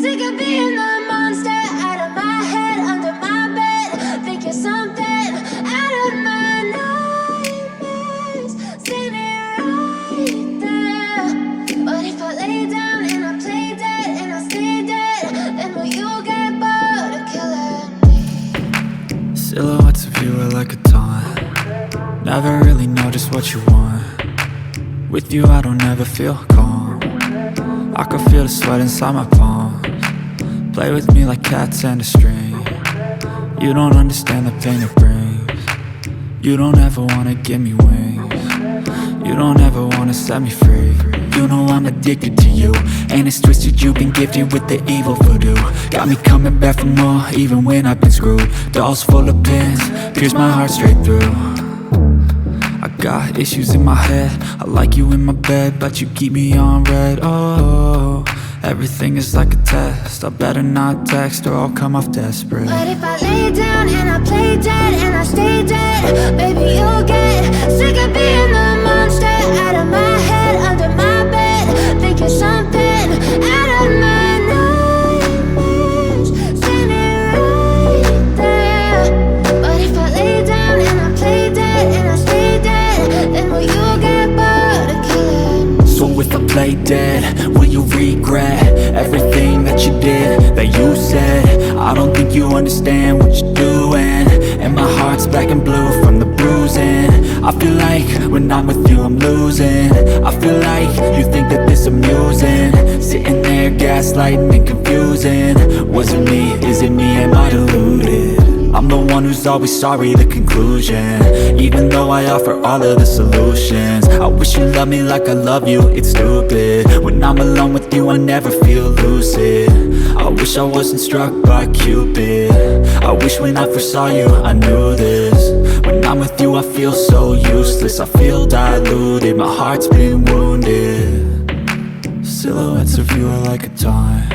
sick of being the monster out of my head, under my bed. Think you're something out of my nightmares, standing right there. But if I lay down and I play dead and I stay dead, then will you get bored of killing me? Silhouettes of you are like a taunt. Never really know just what you want. With you I don't ever feel calm. I can feel the sweat inside my palms. Play with me like cats and a string. You don't understand the pain it brings. You don't ever wanna give me wings. You don't ever wanna set me free. You know I'm addicted to you, and it's twisted, you've been gifted with the evil voodoo. Got me coming back for more, even when I've been screwed. Dolls full of pins, pierce my heart straight through. I got issues in my head, I like you in my bed, but you keep me on red. Oh, everything is like a test. I better not text or I'll come off desperate. But if I lay down and I play dead and I stay dead, baby you'll get sick of being the monster out of my head, under my bed. Think you're something out of my nightmares, standing right there. But if I lay down and I play dead and I stay dead, then will you get bored of killing me? So if I play dead, will you regret everything that you did, that you said? I don't think you understand what you're doing, and my heart's black and blue from the bruising. I feel like when I'm with you I'm losing. I feel like you think that this amusing, sitting there gaslighting and confusing. Was it me? Is it me? Am I deluded? I'm the one who's always sorry, the conclusion, even though I offer all of the solutions. I wish you loved me like I love you, it's stupid. When I'm alone with you I never feel lucid. I wish I wasn't struck by Cupid. I wish when I first saw you I knew this. When I'm with you I feel so useless, I feel diluted, my heart's been wounded. Silhouettes of you are like a taunt.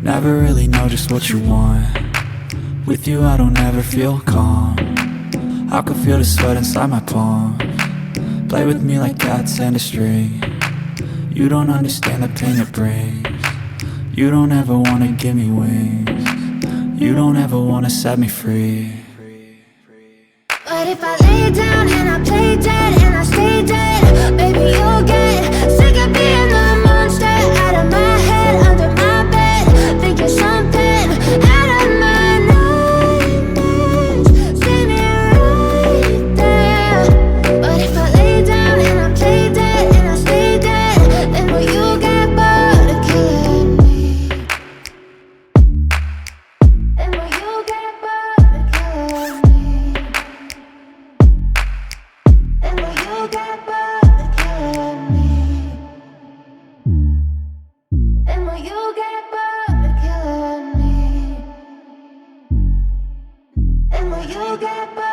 Never really know just what you want. With you I don't ever feel calm. I can feel the sweat inside my palms. Play with me like cats and a string. You don't understand the pain it brings. You don't ever wanna give me wings. You don't ever wanna set me free. But if I lay down and I play dead and I stay dead, baby you'll get sick of being the monster out of my head, under my bed. Think you're something out of my nightmares, standing right there. But if I lay down and I play dead and I stay dead, then will you get bored of killing me? Then will you get bored of killing me? Then will you get bored of killing me? Then will you get bored of killing me? Then will you get bored?